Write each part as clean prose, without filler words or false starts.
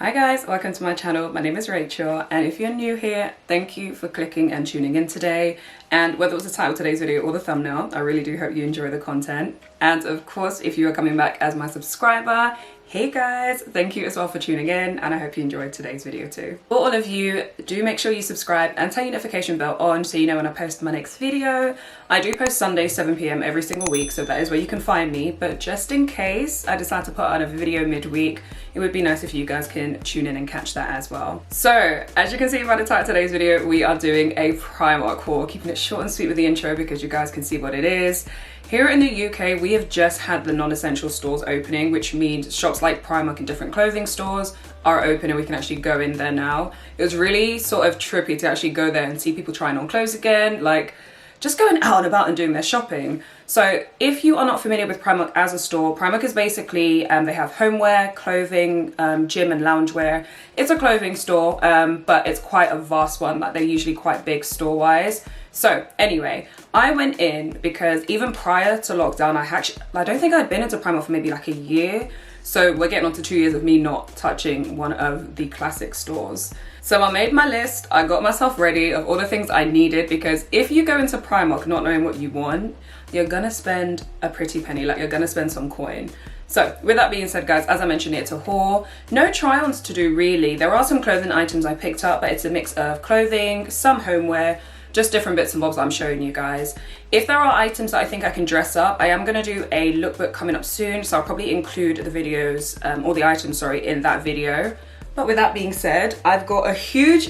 Hi guys, welcome to my channel. My name is Rachel, and if you're new here, thank you for clicking and tuning in today. And whether it was the title of today's video or the thumbnail, I really do hope you enjoy the content. And of course, if you are coming back as my subscriber, hey guys, thank you as well for tuning in, and I hope you enjoyed today's video too. For all of you, do make sure you subscribe and turn your notification bell on so you know when I post my next video. I do post Sunday 7 p.m. every single week, so that is where you can find me, but just in case I decide to put on a video midweek, it would be nice if you guys can tune in and catch that as well. So as you can see by the title of today's video, we are doing a Primark haul, keeping it short and sweet with the intro because you guys can see what it is. Here in the UK, we have just had the non-essential stores opening, which means shops like Primark and different clothing stores are open and we can actually go in there now. It was really sort of trippy to actually go there and see people trying on clothes again, like just going out and about and doing their shopping. So if you are not familiar with Primark as a store, Primark is basically, they have homeware, clothing, gym and loungewear. It's a clothing store, but it's quite a vast one, like they're usually quite big store-wise. So anyway, I went in because even prior to lockdown, I don't think I'd been into Primark for maybe like a year. So we're getting on to 2 years of me not touching one of the classic stores. So I made my list, I got myself ready of all the things I needed, because if you go into Primark not knowing what you want, you're gonna spend a pretty penny, like you're gonna spend some coin. So with that being said guys, as I mentioned, it's a haul. No try-ons to do really. There are some clothing items I picked up, but it's a mix of clothing, some homeware, just different bits and bobs I'm showing you guys. If there are items that I think I can dress up, I am gonna do a lookbook coming up soon, so I'll probably include the videos, or the items, sorry, in that video. But with that being said, I've got a huge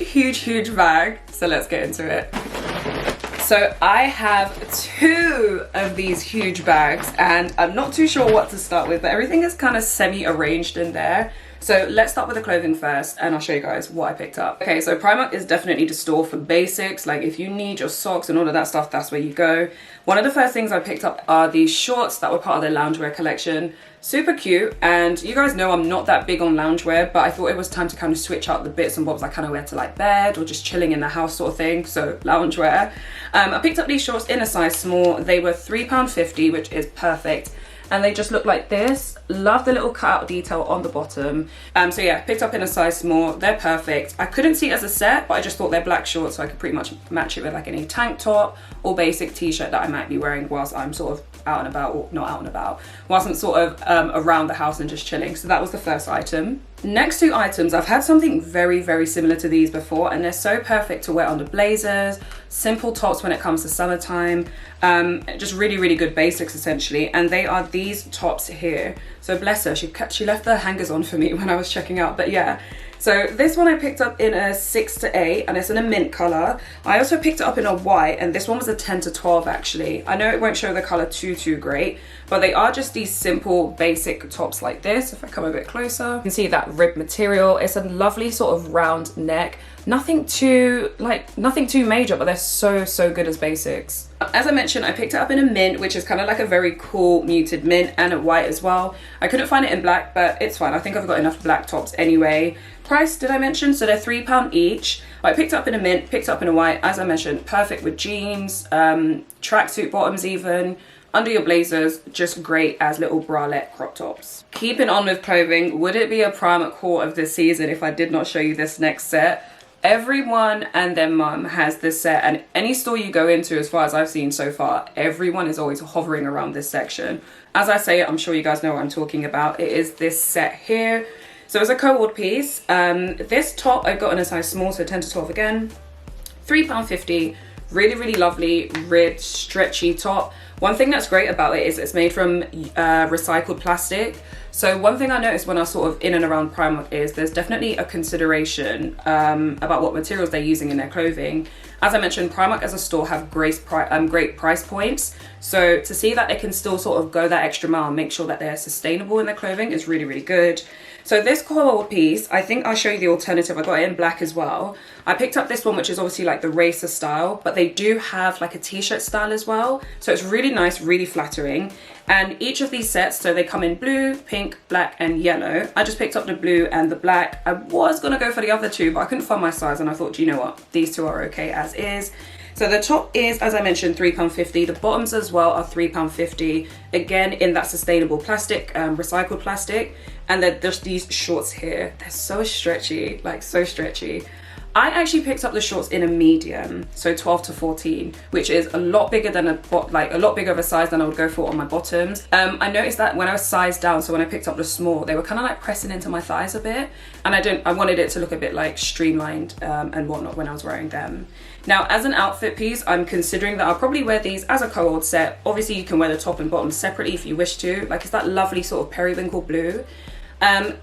bag, so let's get into it. So I have 2 of these huge bags, and I'm not too sure what to start with, but everything is kind of semi-arranged in there. So let's start with the clothing first, and I'll show you guys what I picked up. Okay, so Primark is definitely the store for basics. Like if you need your socks and all of that stuff, that's where you go. One of the first things I picked up are these shorts that were part of their loungewear collection. Super cute, and you guys know I'm not that big on loungewear, but I thought it was time to kind of switch out the bits and bobs I kind of wear to like bed or just chilling in the house sort of thing, so loungewear. I picked up these shorts in a size small. They were £3.50, which is perfect. And they just look like this. Love the little cutout detail on the bottom. So yeah, picked up in a size small. They're perfect. I couldn't see it as a set, but I just thought they're black shorts, so I could pretty much match it with like any tank top or basic t-shirt that I might be wearing whilst I'm sort of out and about, or not out and about, whilst I'm sort of around the house and just chilling. So that was the first item. Next 2 items, I've had something very similar to these before, and they're so perfect to wear under blazers, simple tops when it comes to summertime, just really good basics essentially. And they are these tops here. So bless her, she left the hangers on for me when I was checking out, but yeah. So this one I picked up in a 6 to 8, and it's in a mint color. I also picked it up in a white, and this one was a 10 to 12 actually. I know it won't show the color too great, but they are just these simple basic tops like this. If I come a bit closer, you can see that rib material. It's a lovely sort of round neck. Nothing too major, but they're so good as basics. As I mentioned, I picked it up in a mint, which is kind of like a very cool muted mint, and a white as well. I couldn't find it in black, but it's fine. I think I've got enough black tops anyway. Price, did I mention? So they're £3 each. I picked up in a mint, picked up in a white. As I mentioned, perfect with jeans, tracksuit bottoms even. Under your blazers, just great as little bralette crop tops. Keeping on with clothing, would it be a Primark haul of this season if I did not show you this next set? Everyone and their mum has this set, and any store you go into, as far as I've seen so far, everyone is always hovering around this section. As I say it, I'm sure you guys know what I'm talking about. It is this set here. So it's a co-ord piece. This top I got in a size small, so 10 to 12 again. £3.50. Really lovely, rich, stretchy top. One thing that's great about it is it's made from recycled plastic. So one thing I noticed when I was sort of in and around Primark is there's definitely a consideration about what materials they're using in their clothing. As I mentioned, Primark as a store have great price points. So to see that they can still sort of go that extra mile and make sure that they're sustainable in their clothing is really good. So this core piece, I think I'll show you the alternative. I got it in black as well. I picked up this one, which is obviously like the racer style, but they do have like a t-shirt style as well. So it's really nice, really flattering. And each of these sets, so they come in blue, pink, black, and yellow. I just picked up the blue and the black. I was gonna go for the other 2, but I couldn't find my size, and I thought, do you know what? These 2 are okay as is. So the top is, as I mentioned, £3.50. The bottoms as well are £3.50. Again, in that sustainable plastic, recycled plastic. And then there's these shorts here. They're so stretchy, like so stretchy. I actually picked up the shorts in a medium, so 12 to 14, which is a lot bigger than a lot bigger of a size than I would go for on my bottoms. I noticed that when I was sized down, so when I picked up the small, they were kind of like pressing into my thighs a bit, and I wanted it to look a bit like streamlined and whatnot when I was wearing them. Now, as an outfit piece, I'm considering that I'll probably wear these as a co-ord set. Obviously, you can wear the top and bottom separately if you wish to. Like, it's that lovely sort of periwinkle blue.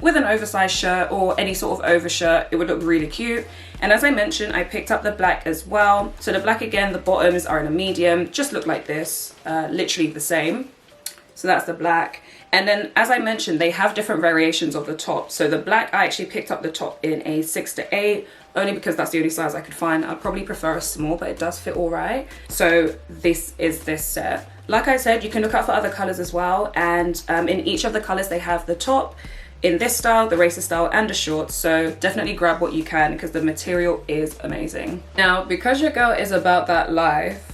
With an oversized shirt or any sort of overshirt, it would look really cute. And as I mentioned, I picked up the black as well. So the black, again, the bottoms are in a medium, just look like this, literally the same. So that's the black. And then, as I mentioned, they have different variations of the top. So the black, I actually picked up the top in a 6 to 8, only because that's the only size I could find. I'd probably prefer a small, but it does fit all right. So this is this set. Like I said, you can look out for other colors as well. And in each of the colors, they have the top in this style, the racer style, and the shorts. So definitely grab what you can because the material is amazing. Now, because your girl is about that life,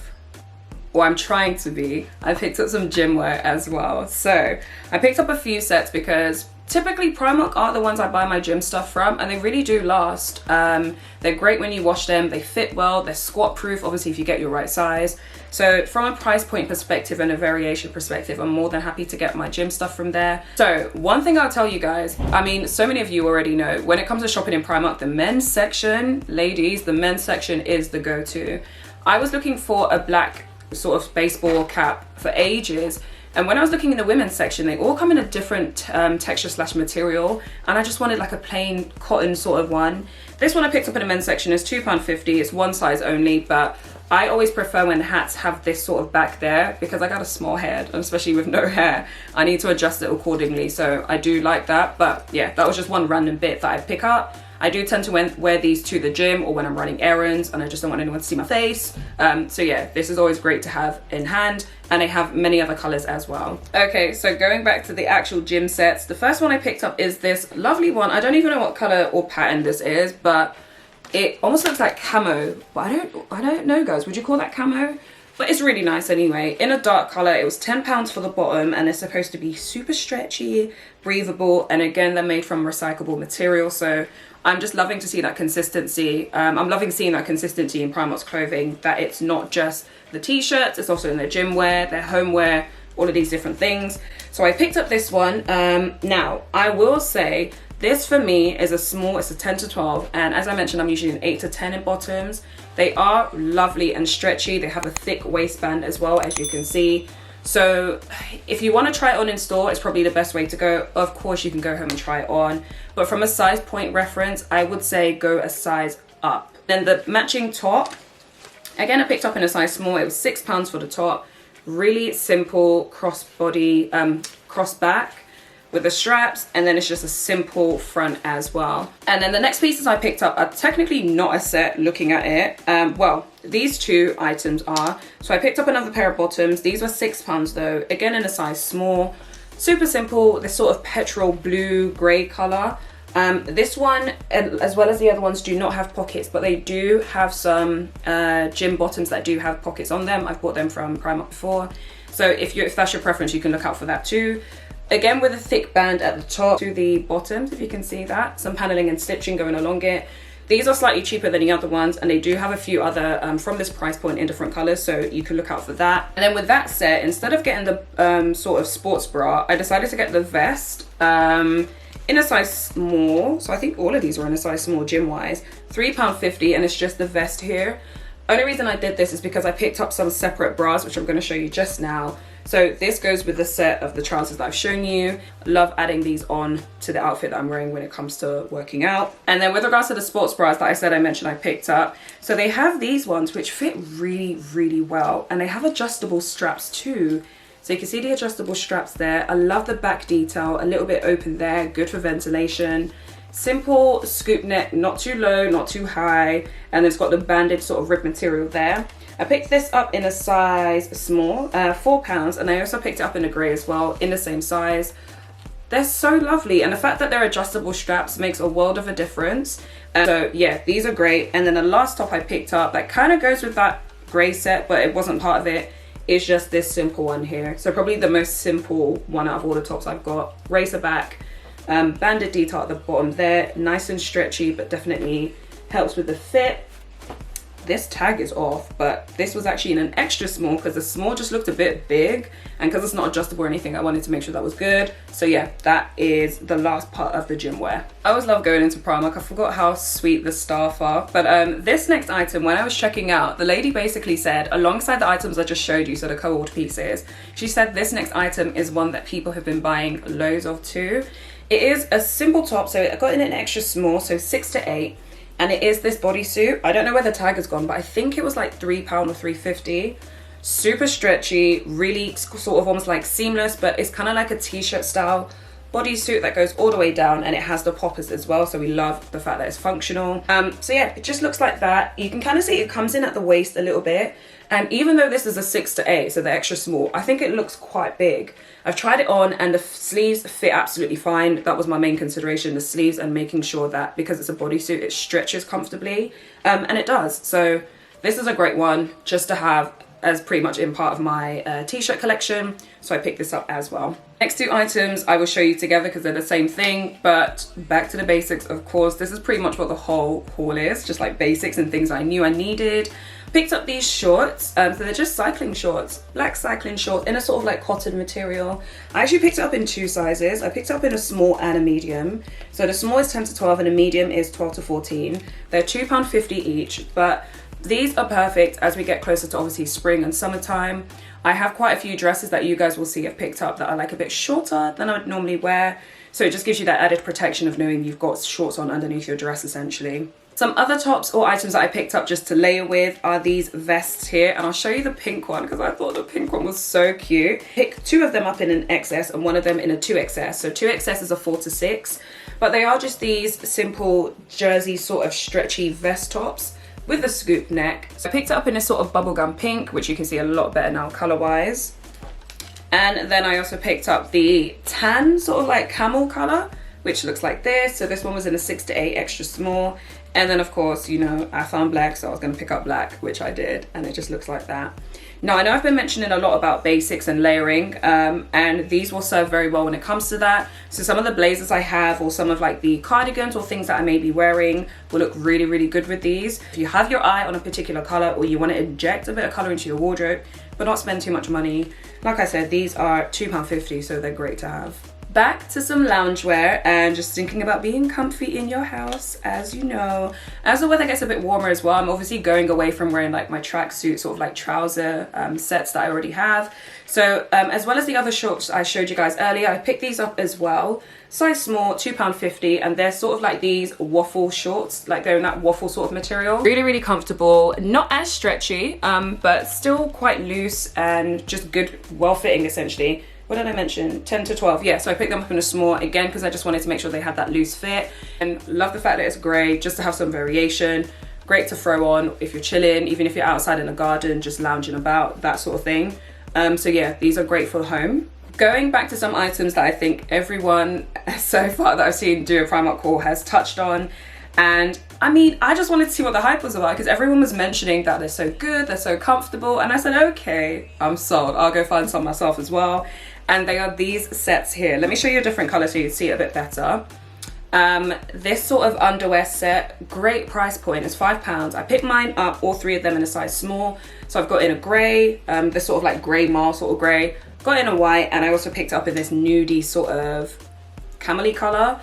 or I'm trying to be, I picked up some gym wear as well. So I picked up a few sets because typically Primark are the ones I buy my gym stuff from, and they really do last. They're great when you wash them, they fit well, they're squat proof, obviously if you get your right size. So from a price point perspective and a variation perspective, I'm more than happy to get my gym stuff from there. So one thing I'll tell you guys, I mean, so many of you already know, when it comes to shopping in Primark, the men's section, ladies, the men's section is the go-to. I was looking for a black sort of baseball cap for ages, and when I was looking in the women's section, they all come in a different texture slash material, and I just wanted like a plain cotton sort of one. This one I picked up in the men's section is £2.50. It's one size only, but I always prefer when hats have this sort of back there because I got a small head, and especially with no hair, I need to adjust it accordingly. So I do like that. But yeah, that was just one random bit that I pick up. I do tend to wear these to the gym or when I'm running errands and I just don't want anyone to see my face. So yeah, this is always great to have in hand, and they have many other colors as well. Okay, so going back to the actual gym sets, the first one I picked up is this lovely one. I don't even know what color or pattern this is, but it almost looks like camo, but I don't know, guys. Would you call that camo? But it's really nice anyway. In a dark color, it was £10 for the bottom, and it's supposed to be super stretchy, breathable, and again, they're made from recyclable material. So I'm just loving to see that consistency. I'm loving seeing that consistency in Primark's clothing, that it's not just the t-shirts, it's also in their gym wear, their homeware, all of these different things. So I picked up this one. Now, I will say, this for me is a small, it's a 10 to 12. And as I mentioned, I'm usually an 8 to 10 in bottoms. They are lovely and stretchy. They have a thick waistband as well, as you can see. So if you want to try it on in store, it's probably the best way to go. Of course, you can go home and try it on. But from a size point reference, I would say go a size up. Then the matching top, again, I picked up in a size small. It was £6 for the top. Really simple crossbody, cross back with the straps, and then it's just a simple front as well. And then the next pieces I picked up are technically not a set looking at it. Well, these two items are. So I picked up another pair of bottoms. These were £6 though, again in a size small. Super simple, this sort of petrol blue grey colour. This one, as well as the other ones, do not have pockets, but they do have some gym bottoms that do have pockets on them. I've bought them from Primark before. So if that's your preference, you can look out for that too. Again, with a thick band at the top to the bottoms, if you can see that. Some paneling and stitching going along it. These are slightly cheaper than the other ones, and they do have a few other from this price point in different colors, so you can look out for that. And then with that set, instead of getting the sort of sports bra, I decided to get the vest in a size small. So I think all of these are in a size small gym-wise. £3.50, and it's just the vest here. Only reason I did this is because I picked up some separate bras, which I'm going to show you just now. So this goes with the set of the trousers that I've shown you. Love adding these on to the outfit that I'm wearing when it comes to working out. And then with regards to the sports bras that I mentioned I picked up. So they have these ones which fit really, really well. And they have adjustable straps too. So you can see the adjustable straps there. I love the back detail, a little bit open there, good for ventilation. Simple scoop neck, not too low, not too high. And it's got the banded sort of rib material there. I picked this up in a size small, £4, and I also picked it up in a grey as well, in the same size. They're so lovely, and the fact that they're adjustable straps makes a world of a difference. So yeah, these are great. And then the last top I picked up that kind of goes with that grey set, but it wasn't part of it. It's just this simple one here. So probably the most simple one out of all the tops I've got. Racerback, banded detail at the bottom there, nice and stretchy, but definitely helps with the fit. This tag is off, but this was actually in an extra small because the small just looked a bit big, and because it's not adjustable or anything, I wanted to make sure that was good. So yeah, that is the last part of the gym wear. I always love going into Primark. I forgot how sweet the staff are, but this next item, when I was checking out, the lady basically said, alongside the items I just showed you, so the co-ord pieces, she said this next item is one that people have been buying loads of too. It is a simple top, so I got in an extra small, so 6 to 8. And it is this bodysuit. I don't know where the tag has gone, but I think it was like £3 or £3.50. Super stretchy, really sort of almost like seamless, but it's kind of like a t-shirt style bodysuit that goes all the way down, and it has the poppers as well, so we love the fact that it's functional. So yeah, it just looks like that. You can kind of see it comes in at the waist a little bit, and even though this is a 6 to 8, so the extra small, I think it looks quite big. I've tried it on and the sleeves fit absolutely fine. That was my main consideration, the sleeves, and making sure that because it's a bodysuit it stretches comfortably, and it does. So this is a great one just to have as pretty much in part of my t-shirt collection, so I picked this up as well. Next two items I will show you together because they're the same thing, but back to the basics, of course. This is pretty much what the whole haul is, just like basics and things I knew I needed. Picked up these shorts, so they're just cycling shorts, black cycling shorts in a sort of like cotton material. I actually picked it up in 2 sizes. I picked it up in a small and a medium. So the small is 10 to 12 and a medium is 12 to 14. They're £2.50 each, but these are perfect as we get closer to obviously spring and summertime. I have quite a few dresses that you guys will see I've picked up that are like a bit shorter than I would normally wear. So it just gives you that added protection of knowing you've got shorts on underneath your dress essentially. Some other tops or items that I picked up just to layer with are these vests here, and I'll show you the pink one because I thought the pink one was so cute. Picked 2 of them up in an XS and 1 of them in a 2XS. So 2XS is a 4 to 6, but they are just these simple jersey sort of stretchy vest tops with a scoop neck. So I picked it up in a sort of bubblegum pink, which you can see a lot better now color wise. And then I also picked up the tan sort of like camel color, which looks like this. So this one was in a 6 to 8 extra small. And then of course, you know, I found black, so I was going to pick up black, which I did, and it just looks like that. Now, I know I've been mentioning a lot about basics and layering, and these will serve very well when it comes to that. So some of the blazers I have, or some of like the cardigans or things that I may be wearing, will look really, really good with these. If you have your eye on a particular color, or you want to inject a bit of color into your wardrobe, but not spend too much money, like I said, these are £2.50, so they're great to have. Back to some loungewear and just thinking about being comfy in your house. As you know, as the weather gets a bit warmer as well, I'm obviously going away from wearing like my tracksuit sort of like trouser sets that I already have. So as well as the other shorts I showed you guys earlier, I picked these up as well. Size small, £2.50, and they're sort of like these waffle shorts, like they're in that waffle sort of material. Really, really comfortable, not as stretchy, but still quite loose and just good, well-fitting essentially. What did I mention? 10 to 12. Yeah, so I picked them up in a small, again, because I just wanted to make sure they had that loose fit. And love the fact that it's grey, just to have some variation. Great to throw on if you're chilling, even if you're outside in the garden, just lounging about, that sort of thing. So yeah, these are great for home. Going back to some items that I think everyone so far that I've seen do a Primark haul has touched on. And I mean, I just wanted to see what the hype was about because everyone was mentioning that they're so good, they're so comfortable. And I said, okay, I'm sold. I'll go find some myself as well. And they are these sets here. Let me show you a different color so you can see it a bit better. This sort of underwear set, great price point, is £5. I picked mine up, all 3 of them in a size small. So I've got in a grey, this sort of like grey marl sort of grey, got in a white, and I also picked up in this nudie sort of camely color.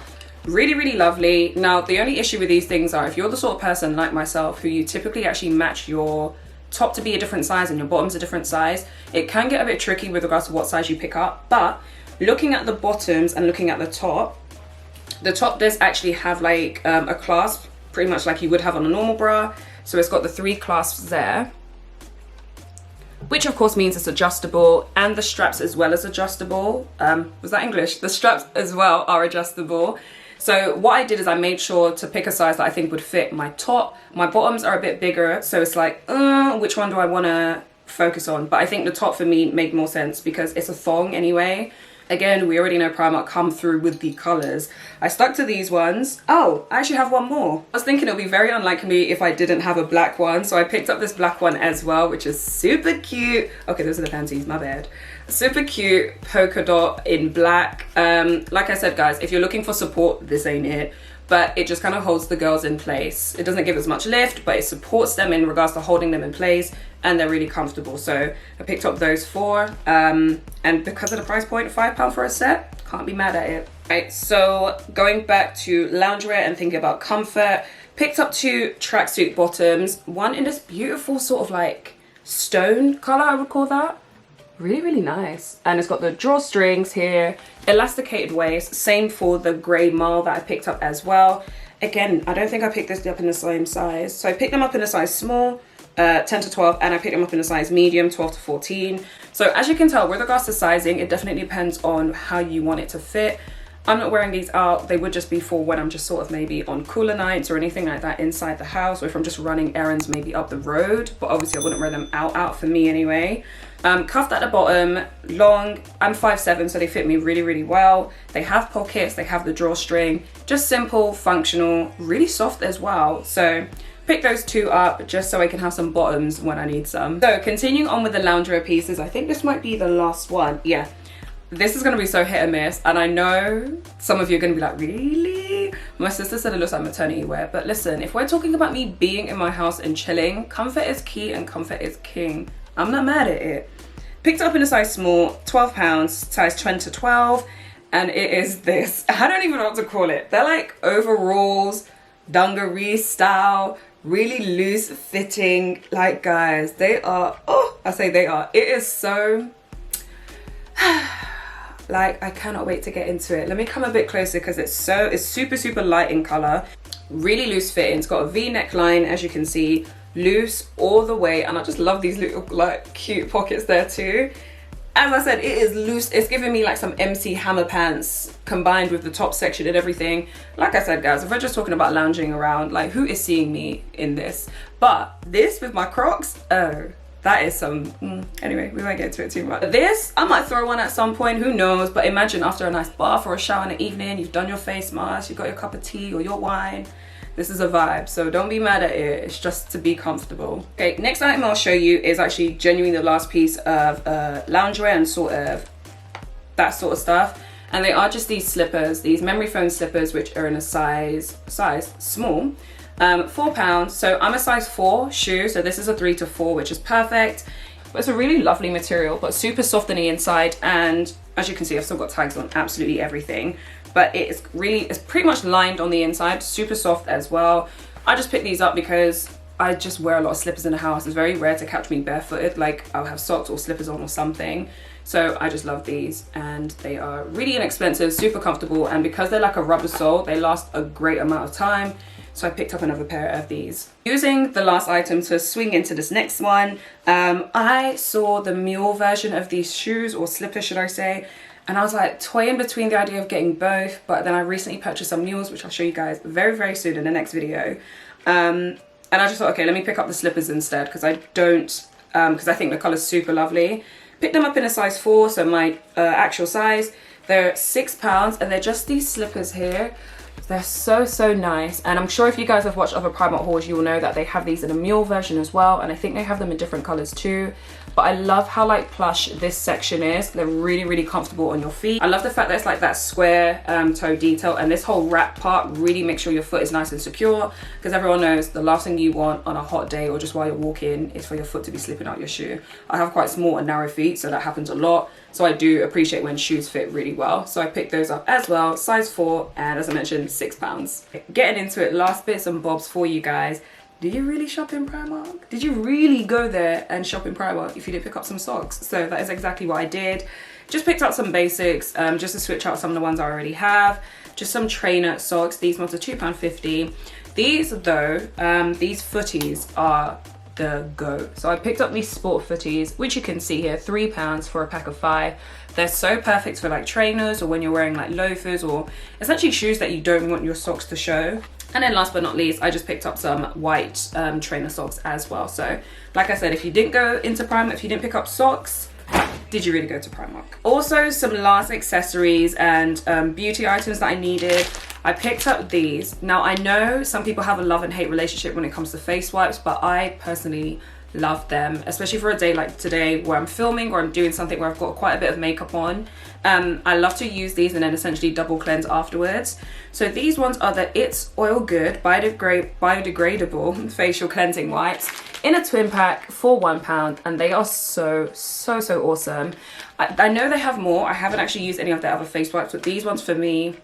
Really, really lovely. Now, the only issue with these things are if you're the sort of person like myself who you typically actually match your top to be a different size and your bottom's a different size, it can get a bit tricky with regards to what size you pick up. But looking at the bottoms and looking at the top does actually have like a clasp, pretty much like you would have on a normal bra. So it's got the 3 clasps there, which of course means it's adjustable, and the straps as well as adjustable. Was that English? The straps as well are adjustable. So what I did is I made sure to pick a size that I think would fit my top. My bottoms are a bit bigger, so it's like, which one do I want to focus on? But I think the top for me made more sense because it's a thong anyway. Again, we already know Primark come through with the colors. I stuck to these ones. Oh, I actually have one more. I was thinking it would be very unlikely if I didn't have a black one, so I picked up this black one as well, which is super cute. Okay, those are the panties, my bad. Super cute polka dot in black. Like I said, guys, if you're looking for support, this ain't it. But it just kind of holds the girls in place. It doesn't give as much lift, but it supports them in regards to holding them in place, and they're really comfortable. So I picked up those 4, and because of the price point, £5 for a set, can't be mad at it. Right, so going back to loungewear and thinking about comfort, picked up 2 tracksuit bottoms, one in this beautiful sort of like stone color, I would call that. Really, really nice. And it's got the drawstrings here, elasticated waist, same for the grey marl that I picked up as well. Again, I don't think I picked this up in the same size. So I picked them up in a size small, 10 to 12, and I picked them up in a size medium, 12 to 14. So as you can tell, with regards to sizing, it definitely depends on how you want it to fit. I'm not wearing these out. They would just be for when I'm just sort of maybe on cooler nights or anything like that inside the house, or if I'm just running errands maybe up the road. But obviously I wouldn't wear them out for me anyway. Cuffed at the bottom, long. I'm 5'7", so they fit me really, really well. They have pockets, they have the drawstring, just simple, functional, really soft as well. So pick those 2 up just so I can have some bottoms when I need some. So continuing on with the loungewear pieces, I think this might be the last one. Yeah. This is going to be so hit and miss, and I know some of you are going to be like, really? My sister said it looks like maternity wear, but listen, if we're talking about me being in my house and chilling, comfort is key and comfort is king. I'm not mad at it. Picked up in a size small, £12, size 10 to 12, and it is this. I don't even know what to call it. They're like overalls, Dungarees style, really loose fitting. Like, guys, they are, oh, I say they are. It is so... like, I cannot wait to get into it. Let me come a bit closer because it's super, super light in color. Really loose fitting. It's got a V neckline, as you can see, loose all the way. And I just love these little like cute pockets there too. As I said, it is loose. It's giving me like some MC Hammer pants combined with the top section and everything. Like I said, guys, if we're just talking about lounging around, like who is seeing me in this? But this with my Crocs, oh, that is some, anyway, we won't get into it too much. This, I might throw one at some point, who knows? But imagine after a nice bath or a shower in the evening, you've done your face mask, you've got your cup of tea or your wine. This is a vibe, so don't be mad at it. It's just to be comfortable. Okay, next item I'll show you is actually genuinely the last piece of loungewear and sort of that sort of stuff. And they are just these slippers, these memory foam slippers, which are in a size small. £4, so I'm a size 4 shoe, so this is a 3 to 4, which is perfect. But it's a really lovely material, but super soft on the inside, and as you can see, I've still got tags on absolutely everything. But it's pretty much lined on the inside, super soft as well. I just picked these up because I just wear a lot of slippers in the house. It's very rare to catch me barefooted, like I'll have socks or slippers on or something. So I just love these, and they are really inexpensive, super comfortable, and because they're like a rubber sole, they last a great amount of time. So I picked up another pair of these. Using the last item to swing into this next one, I saw the mule version of these shoes, or slippers should I say, and I was like toying between the idea of getting both, but then I recently purchased some mules, which I'll show you guys very, very soon in the next video. And I just thought, okay, let me pick up the slippers instead, because I think the color's super lovely. Picked them up in a size 4, so my actual size. They're £6, and they're just these slippers here. They're so, so nice, and I'm sure if you guys have watched other Primark hauls, you will know that they have these in a mule version as well, and I think they have them in different colors too. But I love how like plush this section is. They're really, really comfortable on your feet. I love the fact that it's like that square toe detail, and this whole wrap part really makes sure your foot is nice and secure, because everyone knows the last thing you want on a hot day or just while you're walking is for your foot to be slipping out your shoe. I have quite small and narrow feet, so that happens a lot. So I do appreciate when shoes fit really well. So I picked those up as well, size 4, and as I mentioned, £6. Getting into it, last bits and bobs for you guys. Do you really shop in Primark? Did you really go there and shop in Primark if you did pick up some socks? So that is exactly what I did. Just picked up some basics, just to switch out some of the ones I already have. Just some trainer socks. These ones are £2.50. These though, these footies are the go. So I picked up these sport footies, which you can see here, £3 for a pack of 5. They're so perfect for like trainers, or when you're wearing like loafers, or essentially shoes that you don't want your socks to show. And then last but not least, I just picked up some white trainer socks as well. So like I said, if you didn't go into Primark, if you didn't pick up socks, did you really go to Primark? Also, some last accessories and beauty items that I needed. I picked up these. Now, I know some people have a love and hate relationship when it comes to face wipes, but I personally love them, especially for a day like today where I'm filming or I'm doing something where I've got quite a bit of makeup on. I love to use these and then essentially double cleanse afterwards. So these ones are the It's Oil Good biodegradable facial cleansing wipes in a twin pack for £1, and they are so awesome. I know they have more. I haven't actually used any of their other face wipes, but these ones for me,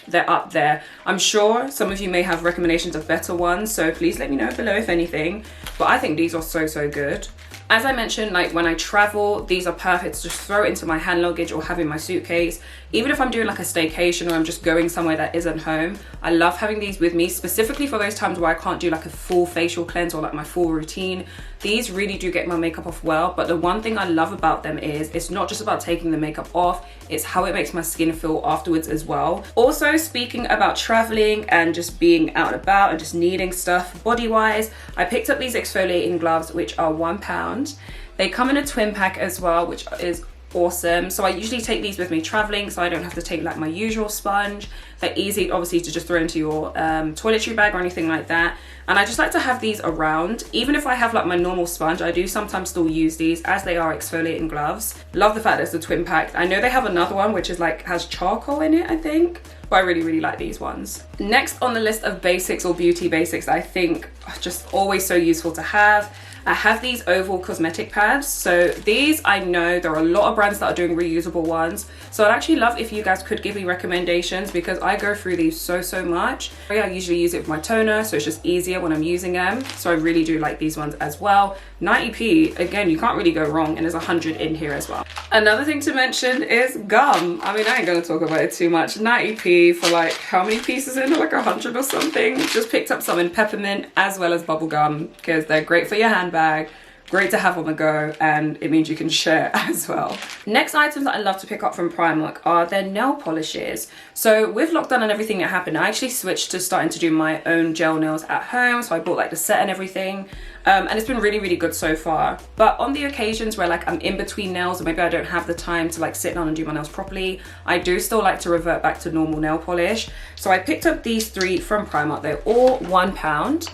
they're up there. I'm sure some of you may have recommendations of better ones, so please let me know below if anything, but I think these are so good. As I mentioned, like when I travel, these are perfect to just throw into my hand luggage or have in my suitcase. Even if I'm doing like a staycation or I'm just going somewhere that isn't home, I love having these with me, specifically for those times where I can't do like a full facial cleanse or like my full routine. These really do get my makeup off well, but the one thing I love about them is it's not just about taking the makeup off, it's how it makes my skin feel afterwards as well. Also, speaking about traveling and just being out and about and just needing stuff body wise, I picked up these exfoliating gloves, which are £1. They come in a twin pack as well, which is awesome. So I usually take these with me traveling, so I don't have to take like my usual sponge. They're easy obviously to just throw into your toiletry bag or anything like that, and I just like to have these around. Even if I have like my normal sponge, I do sometimes still use these as they are exfoliating gloves. Love the fact that it's a twin pack. I know they have another one which is like has charcoal in it, I think, but I really like these ones. Next on the list of basics or beauty basics I think are just always so useful to have, I have these oval cosmetic pads. So these, I know there are a lot of brands that are doing reusable ones, so I'd actually love if you guys could give me recommendations because I go through these so much. I usually use it with my toner, so it's just easier when I'm using them, so I really do like these ones as well. 90p, again, you can't really go wrong, and there's 100 in here as well. Another thing to mention is gum. I mean, I ain't gonna talk about it too much. 90p for like how many pieces in, like 100 or something. Just picked up some in peppermint as well as bubble gum because they're great for your handbag, great to have on the go, and it means you can share as well. Next items that I love to pick up from Primark are their nail polishes. So with lockdown and everything that happened, I actually switched to starting to do my own gel nails at home. So I bought like the set and everything. And it's been really good so far. But on the occasions where like I'm in between nails or maybe I don't have the time to like sit down and do my nails properly, I do still like to revert back to normal nail polish. So I picked up these 3 from Primark. They're all £1.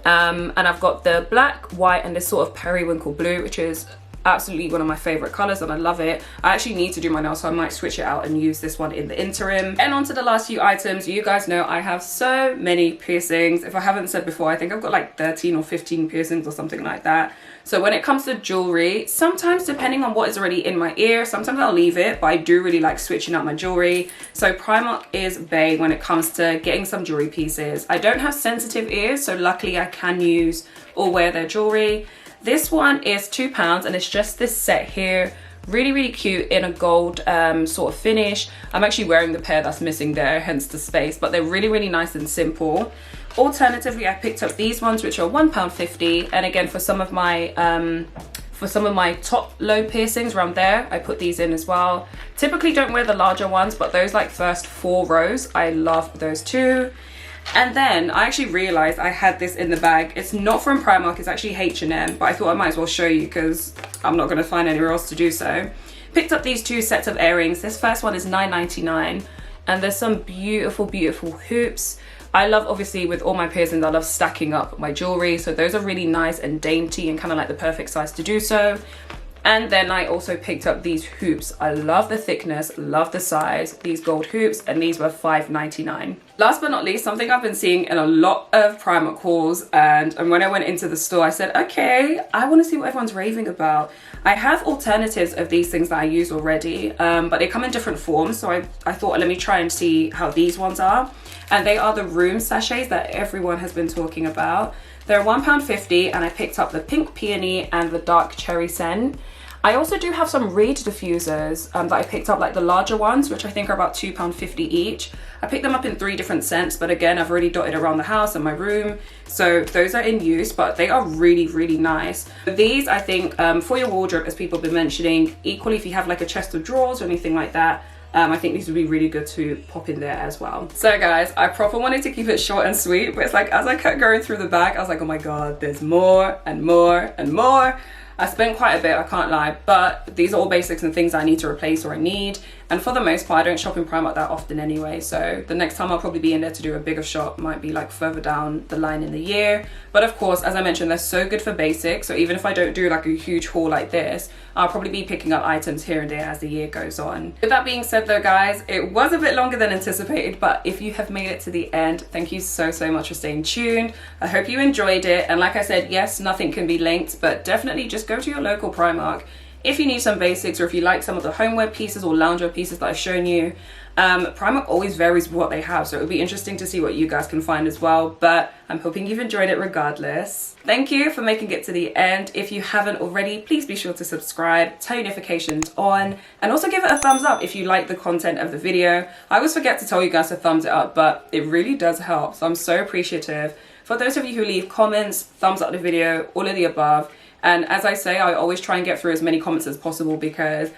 And I've got the black, white, and this sort of periwinkle blue, which is absolutely one of my favorite colors and I love it. I actually need to do my nails, so I might switch it out and use this one in the interim. And on to the last few items. You guys know I have so many piercings. If I haven't said before, I think I've got like 13 or 15 piercings or something like that. So when it comes to jewelry, sometimes depending on what is already in my ear, sometimes I'll leave it, but I do really like switching out my jewelry. So Primark is bae when it comes to getting some jewelry pieces. I don't have sensitive ears, so luckily I can use or wear their jewelry. This one is £2 and it's just this set here. Really cute in a gold sort of finish. I'm actually wearing the pair that's missing there, hence the space, but they're really nice and simple. Alternatively, I picked up these ones, which are £1.50, and again for some of my top low piercings around there, I put these in as well. Typically don't wear the larger ones, but those like first 4 rows, I love those too. And then I actually realized I had this in the bag. It's not from Primark, it's actually H&M, but I thought I might as well show you because I'm not going to find anywhere else to do so. Picked up these 2 sets of earrings. This first one is £9.99 and there's some beautiful hoops. I love, obviously with all my piercings, I love stacking up my jewelry, so those are really nice and dainty and kind of like the perfect size to do so. And then I also picked up these hoops. I love the thickness, love the size, these gold hoops, and these were £5.99. Last but not least, something I've been seeing in a lot of Primark hauls, and when I went into the store, I said, okay, I want to see what everyone's raving about. I have alternatives of these things that I use already, but they come in different forms, so I thought, let me try and see how these ones are. And they are the room sachets that everyone has been talking about. They're £1.50 and I picked up the pink peony and the dark cherry scent. I also do have some reed diffusers that I picked up, like the larger ones, which I think are about £2.50 each. I picked them up in 3 different scents, but again, I've already dotted around the house and my room. So those are in use, but they are really nice. These, I think, for your wardrobe, as people have been mentioning, equally if you have like a chest of drawers or anything like that, I think these would be really good to pop in there as well. So guys, I proper wanted to keep it short and sweet, but it's like as I kept going through the bag, I was like, oh my god, there's more and more and more. I spent quite a bit, I can't lie, but these are all basics and things I need to replace or I need. And for the most part, I don't shop in Primark that often anyway, so the next time I'll probably be in there to do a bigger shop might be like further down the line in the year. But of course, as I mentioned, they're so good for basics, so even if I don't do like a huge haul like this, I'll probably be picking up items here and there as the year goes on. With that being said though, guys, it was a bit longer than anticipated, but if you have made it to the end, thank you so much for staying tuned. I hope you enjoyed it, and like I said, yes, nothing can be linked, but definitely just go to your local Primark if you need some basics, or if you like some of the homeware pieces or loungewear pieces that I've shown you. Primark always varies with what they have, so it would be interesting to see what you guys can find as well, but I'm hoping you've enjoyed it regardless. Thank you for making it to the end. If you haven't already, please be sure to subscribe, turn your notifications on, and also give it a thumbs up if you like the content of the video. I always forget to tell you guys to thumbs it up, but it really does help, so I'm so appreciative. For those of you who leave comments, thumbs up the video, all of the above. And as I say, I always try and get through as many comments as possible, because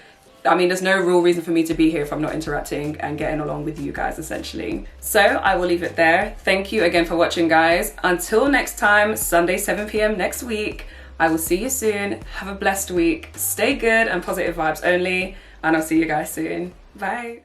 I mean, there's no real reason for me to be here if I'm not interacting and getting along with you guys, essentially. So I will leave it there. Thank you again for watching, guys. Until next time, Sunday 7 p.m. next week, I will see you soon. Have a blessed week. Stay good and positive vibes only, and I'll see you guys soon. Bye.